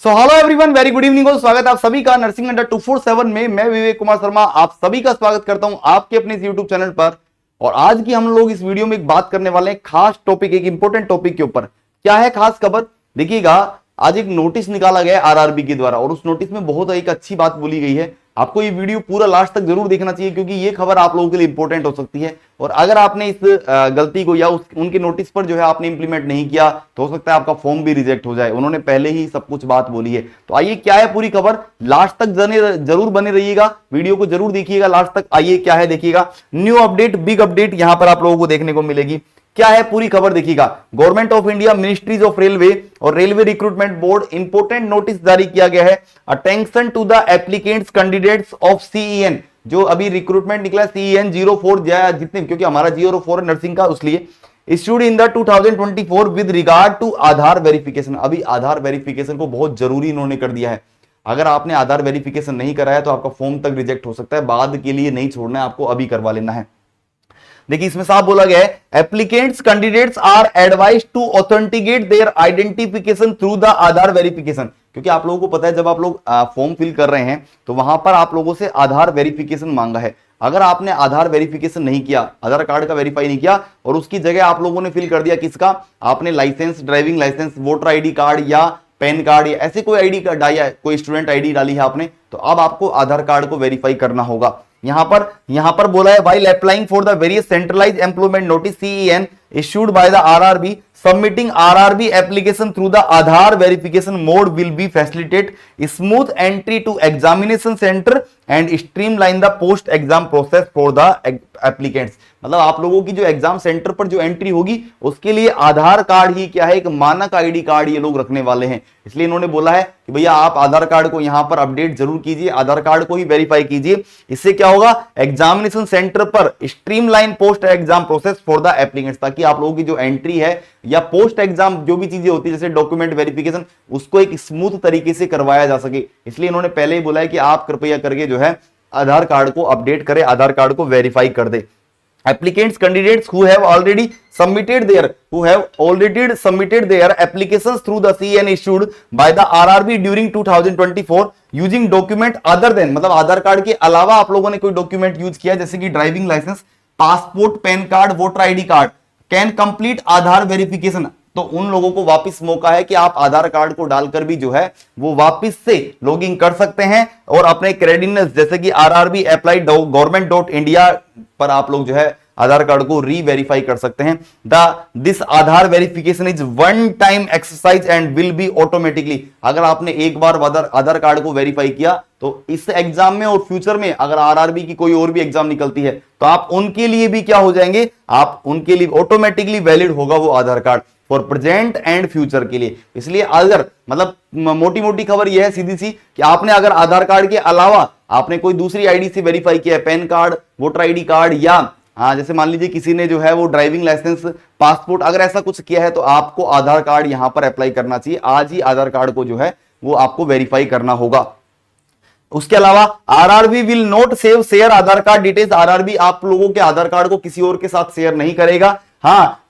So hello everyone, very good evening. स्वागत है आप सभी का नर्सिंग अंडर 247 में। मैं विवेक कुमार शर्मा आप सभी का स्वागत करता हूं आपके अपने इस यूट्यूब चैनल पर। और आज की हम लोग इस वीडियो में एक बात करने वाले हैं, खास टॉपिक, एक इंपॉर्टेंट टॉपिक के ऊपर। क्या है खास खबर? देखिएगा, आज एक नोटिस निकाला गया आरआरबी के द्वारा और उस नोटिस में बहुत एक अच्छी बात बोली गई है। आपको ये वीडियो पूरा लास्ट तक जरूर देखना चाहिए क्योंकि ये खबर आप लोगों के लिए इंपॉर्टेंट हो सकती है। और अगर आपने इस गलती को या उनके नोटिस पर जो है आपने इंप्लीमेंट नहीं किया तो हो सकता है आपका फॉर्म भी रिजेक्ट हो जाए। उन्होंने पहले ही सब कुछ बात बोली है। तो आइए, क्या है पूरी खबर, लास्ट तक जरूर बने रहिएगा, वीडियो को जरूर देखिएगा लास्ट तक। आइए क्या है देखिएगा, न्यू अपडेट, बिग अपडेट यहां पर आप लोगों को देखने को मिलेगी। क्या है पूरी खबर देखिएगा। Government of India, ministries of railway और railway recruitment board important notice जारी किया गया है। Attention to the applicants candidates of CEN, जो अभी रिक्रूटमेंट निकला सीईएन 04 जितने, क्योंकि हमारा 04 है नर्सिंग का, उसलिए issued in the 2024 with regard to Aadhaar verification. अभी आधार वेरिफिकेशन को बहुत जरूरी इन्होंने कर दिया है। अगर आपने आधार वेरिफिकेशन नहीं कराया तो आपका फॉर्म तक रिजेक्ट हो सकता है, बाद के लिए नहीं छोड़ना है, आपको अभी करवा लेना है। देखिए, इसमें साफ बोला गया है, applicants candidates are advised to authenticate their identification through the Aadhaar verification. क्योंकि आप लोगों को पता है, जब आप लोग फॉर्म फिल कर रहे हैं तो वहां पर आप लोगों से आधार वेरिफिकेशन मांगा है। अगर आपने आधार वेरिफिकेशन नहीं किया, आधार कार्ड का वेरीफाई नहीं किया और उसकी जगह आप लोगों ने फिल कर दिया किसका, आपने licence, driving licence, voter ID card या पैन कार्ड या ऐसे कोई आईडी कार्ड या कोई स्टूडेंट आईडी डाली है आपने, तो अब आपको आधार कार्ड को वेरीफाई करना होगा। यहां पर बोला है, while applying for the various centralised employment notice CEN issued by the RRB, submitting RRB application through the Aadhaar verification mode will be facilitate smooth entry to examination centre and streamline the post exam process for the applicants. मतलब आप लोगों की जो exam centre पर जो entry होगी उसके लिए आधार कार्ड ही क्या है, एक मानक आईडी कार्ड ये लोग रखने वाले हैं। इसलिए इन्होंने बोला है कि भैया आप आधार कार्ड को यहां पर अपडेट जरूर कीजिए, आधार कार्ड को ही वेरीफाई कीजिए। इससे क्या होगा, एग्जामिनेशन सेंटर पर streamline post exam process for the applicants, ताकि आप लोगों की जो एंट्री है या पोस्ट एग्जाम जो भी चीजें होती है जैसे डॉक्यूमेंट वेरिफिकेशन, उसको एक स्मूथ तरीके से करवाया जा सके। इसलिए इन्होंने पहले ही बोला है कि आप कृपया करके जो है आधार कार्ड को अपडेट करें, आधार कार्ड को वेरीफाई कर दे। Applicants, candidates who have already submitted their applications through the CEN issued by the RRB during 2024 using document other than, मतलब आधार कार्ड के अलावा आप लोगों ने कोई डॉक्यूमेंट यूज किया जैसे कि driving licence, passport, PAN card, voter ID card, can complete Aadhaar verification. तो उन लोगों को वापस मौका है कि आप आधार कार्ड को डालकर भी जो है वो वापस से लॉगिन कर सकते हैं और अपने क्रेडेंशियल्स जैसे कि आरआरबी अप्लाई government.india पर आप लोग जो है आधार कार्ड को री-वेरीफाई कर सकते हैं। This Aadhaar verification is one time exercise and will be automatically. अगर आपने एक बार आधार कार्ड को वेरीफाई किया तो इस एग्जाम में और फ्यूचर में अगर आरआरबी की कोई और भी एग्जाम निकलती है तो आप उनके लिए भी क्या हो जाएंगे, आप उनके लिए ऑटोमेटिकली वैलिड होगा वो Aadhaar card for present and future के लिए। इसलिए अगर मतलब मोटी मोटी खबर यह है सीधी सी कि आपने अगर आधार कार्ड के अलावा आपने कोई दूसरी आईडी से वेरीफाई किया है, pan card, voter ID card या जैसे मान लीजिए किसी ने जो है वो ड्राइविंग लाइसेंस, पासपोर्ट, अगर ऐसा कुछ किया है तो आपको आधार कार्ड यहां पर अप्लाई करना चाहिए। आज ही आधार कार्ड को जो है वो आपको वेरीफाई करना होगा। उसके अलावा RRB will not share Aadhaar card details. RRB आप लोगों के आधार कार्ड को किसी और के साथ शेयर नहीं करेगा,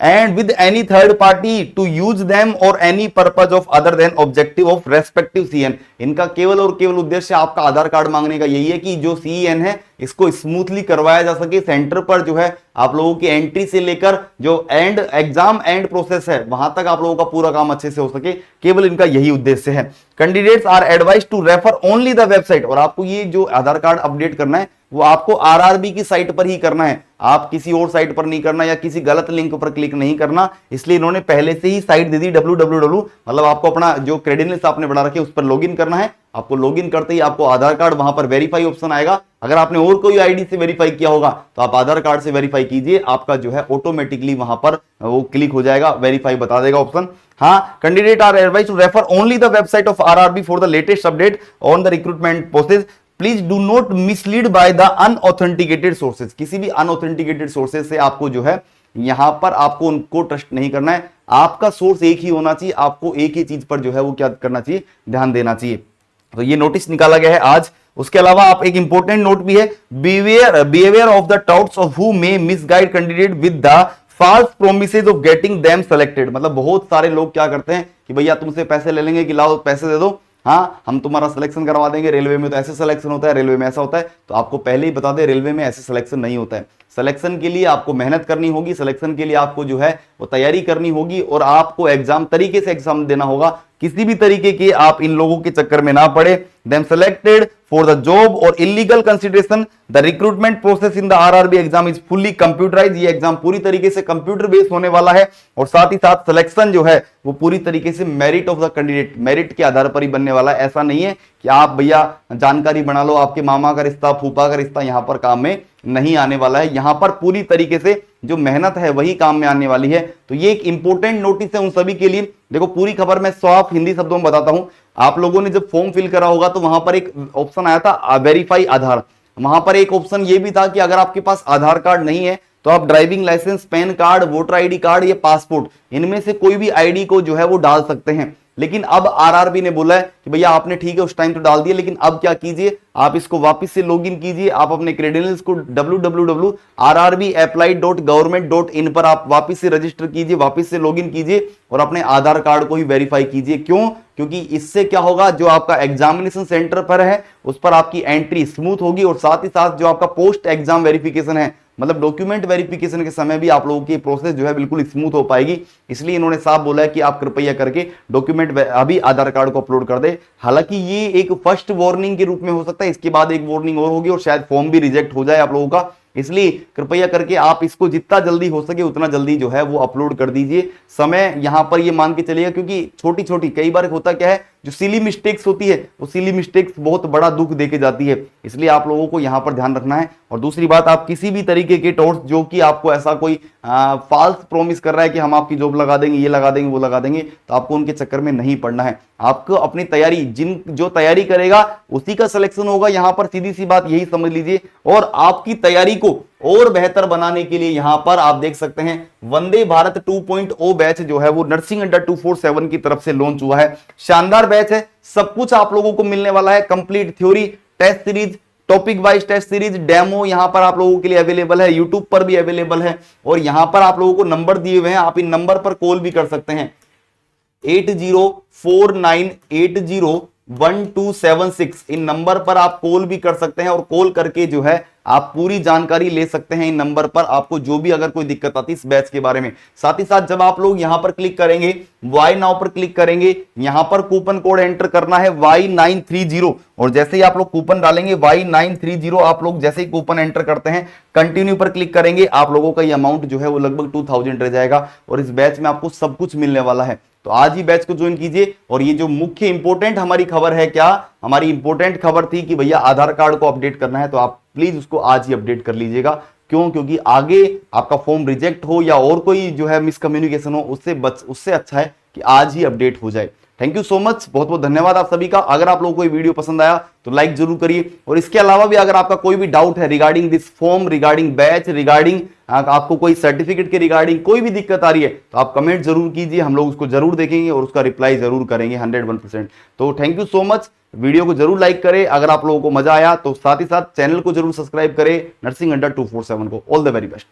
and with any third party to use them or any purpose of other than objective of respective CN. इनका केवल और केवल उद्देश्य आपका आधार कार्ड मांगने का यही है कि जो सीएन है इसको स्मूथली करवाया जा सके, सेंटर पर जो है आप लोगों की एंट्री से लेकर जो एग्जाम एंड प्रोसेस है वहां तक आप लोगों का पूरा काम अच्छे से हो सके, केवल इनका यही उद्देश्य है। Candidates are advised to refer only the website. और आपको ये जो आधार कार्ड अपडेट करना है वो आपको आरआरबी की साइट पर ही करना है, आप किसी और साइट पर नहीं करना या किसी गलत लिंक पर क्लिक नहीं करना। इसलिए इन्होंने पहले से ही साइट दे दी www, मतलब आपको अपना जो क्रेडेंशियल्स आपने बढ़ा रखे उस पर लॉगिन करना है। आपको लॉगिन करते ही आपको आधार कार्ड वहां पर वेरीफाई ऑप्शन आएगा। अगर आपने और कोई आईडी से वेरीफाई किया होगा तो आप आधार कार्ड से वेरीफाई कीजिए, आपका जो है ऑटोमेटिकली वहां पर वो क्लिक हो जाएगा, वेरीफाई बता देगा option. Candidate are advised to refer only the website of RRB for the latest update on the recruitment process. Please do not mislead by the unauthenticated sources. किसी भी अनऑथेंटिकेटेड सोर्सेज से आपको जो है यहां पर आपको उनको ट्रस्ट नहीं करना है। आपका सोर्स एक ही होना चाहिए, आपको एक ही चीज पर जो है वो क्या करना चाहिए, ध्यान देना चाहिए। तो ये नोटिस निकाला गया है आज। उसके अलावा आप एक इंपॉर्टेंट नोट भी है, behaviour of the touts of who may misguide candidate with the false promises of getting them selected. मतलब बहुत सारे लोग क्या करते हैं कि भैया तुमसे पैसे ले लेंगे कि लाओ पैसे दे दो, हाँ हम तुम्हारा सिलेक्शन करवा देंगे, रेलवे में तो ऐसे सिलेक्शन होता है, रेलवे में ऐसा होता है, तो आपको पहले ही बता दें रेलवे में ऐसे सिलेक्शन नहीं होता है। सिलेक्शन के लिए आपको मेहनत करनी होगी, सिलेक्शन के लिए आपको जो है वो तैयारी करनी होगी और आपको एग्जाम तरीके से एग्जाम देना होगा। किसी भी तरीके के आप इन लोगों के चक्कर में ना पड़े। Them selected for the job और illegal consideration the recruitment process in the RRB exam is fully computerise. ये एग्जाम पूरी तरीके से कंप्यूटर बेस्ड होने वाला है और साथ ही साथ सिलेक्शन जो है वो पूरी तरीके से merit of the candidate, merit के आधार पर ही बनने वाला है। ऐसा नहीं है कि आप भैया जानकारी बना लो, आपके मामा का रिश्ता, फूफा का रिश्ता यहां पर काम में नहीं आने वाला है। यहां पर पूरी तरीके से जो मेहनत है वही काम में आने वाली है। तो ये एक इंपॉर्टेंट नोटिस है उन सभी के लिए। देखो पूरी खबर मैं साफ हिंदी शब्दों में बताता हूं। आप लोगों ने जब फॉर्म फिल करा होगा तो वहां पर एक ऑप्शन आया था वेरीफाई आधार। वहां पर एक ऑप्शन ये भी था कि अगर आपके पास आधार कार्ड नहीं है तो आप driving licence, PAN card, voter ID card या पासपोर्ट, इनमें से कोई भी आईडी को जो है वो डाल सकते हैं। लेकिन अब आरआरबी ने बोला है कि भैया आपने ठीक है उस टाइम तो डाल दिया, लेकिन अब क्या कीजिए, आप इसको वापस से लॉगिन कीजिए। आप अपने क्रेडेंशियल्स को www.rrbapply.government.in पर आप वापस से रजिस्टर कीजिए, वापस से लॉगिन कीजिए और अपने आधार कार्ड को ही वेरीफाई कीजिए। क्यों? क्योंकि इससे क्या होगा, जो आपका एग्जामिनेशन सेंटर पर है उस पर आपकी एंट्री स्मूथ होगी और साथ ही साथ जो आपका पोस्ट एग्जाम वेरिफिकेशन है, मतलब डॉक्यूमेंट वेरिफिकेशन के समय भी आप लोगों की प्रोसेस जो है बिल्कुल स्मूथ हो पाएगी। इसलिए इन्होंने साफ बोला है कि आप कृपया करके डॉक्यूमेंट अभी आधार कार्ड को अपलोड कर दे। हालांकि ये एक फर्स्ट वार्निंग के रूप में हो सकता है, इसके बाद एक वार्निंग और होगी और शायद फॉर्म भी रिजेक्ट हो जाए आप लोगों का। इसलिए कृपया करके आप इसको जितना जल्दी हो सके उतना जल्दी जो है वो अपलोड कर दीजिए। समय यहां पर ये मान के चलिएगा, क्योंकि छोटी छोटी कई बार होता क्या है, जो सिली मिस्टेक्स होती है वो सिली मिस्टेक्स बहुत बड़ा दुख देके जाती है। इसलिए आप लोगों को यहां पर ध्यान रखना है। और दूसरी बात, आप किसी भी तरीके के टॉर्च जो कि आपको ऐसा कोई फाल्स प्रॉमिस कर रहा है कि हम आपकी जॉब लगा देंगे, ये लगा देंगे, वो लगा देंगे, तो आपको उनके चक्कर में नहीं पड़ना है। आपको अपनी तैयारी, जो तैयारी करेगा उसी का सिलेक्शन होगा। यहां पर सीधी सी बात यही समझ लीजिए। और आपकी तैयारी को और बेहतर बनाने के लिए यहां पर आप देख सकते हैं वंदे भारत 2.0 बैच जो है वो नर्सिंग अंडर 247 की तरफ से लॉन्च हुआ है। शानदार बैच है, सब कुछ आप लोगों को मिलने वाला है। Complete theory, test series, topic wise test series, demo यहां पर आप लोगों के लिए अवेलेबल है, यूट्यूब पर भी अवेलेबल है। और यहां पर आप लोगों को नंबर दिए हुए हैं, आप इन नंबर पर कॉल भी कर सकते हैं 8049801276। इन नंबर पर आप कॉल भी कर सकते हैं और कॉल करके जो है आप पूरी जानकारी ले सकते हैं इन नंबर पर, आपको जो भी अगर कोई दिक्कत आती है इस बैच के बारे में। साथ ही साथ जब आप लोग यहां पर क्लिक करेंगे, वाई नाउ पर क्लिक करेंगे, यहां पर कूपन कोड एंटर करना है Y930 और जैसे ही आप लोग कूपन डालेंगे Y930, आप लोग जैसे ही कूपन एंटर करते हैं कंटिन्यू पर क्लिक करेंगे, आप लोगों का ये अमाउंट जो है वो लगभग 2000 रह जाएगा और इस बैच में आपको सब कुछ मिलने वाला है। तो आज ही बैच को ज्वाइन कीजिए। और ये जो मुख्य इंपोर्टेंट हमारी खबर है, क्या हमारी इंपोर्टेंट खबर थी कि भैया आधार कार्ड को अपडेट करना है, तो आप प्लीज उसको आज ही अपडेट कर लीजिएगा। क्यों? क्योंकि आगे आपका फॉर्म रिजेक्ट हो या और कोई जो है मिसकम्युनिकेशन हो, उससे अच्छा है कि आज ही अपडेट हो जाए। थैंक यू सो मच, बहुत बहुत धन्यवाद आप सभी का। अगर आप लोगों को ये वीडियो पसंद आया तो लाइक जरूर करिए। और इसके अलावा भी अगर आपका कोई भी डाउट है regarding this form, regarding batch, regarding आपको कोई सर्टिफिकेट के रिगार्डिंग कोई भी दिक्कत आ रही है तो आप कमेंट जरूर कीजिए, हम लोग उसको जरूर देखेंगे और उसका रिप्लाई जरूर करेंगे 101%। तो thank you so much. Video को जरूर लाइक करें अगर आप लोगों को मजा आया तो, साथ ही साथ चैनल को जरूर सब्सक्राइब करें नर्सिंग अंडर 247 को। All the very best.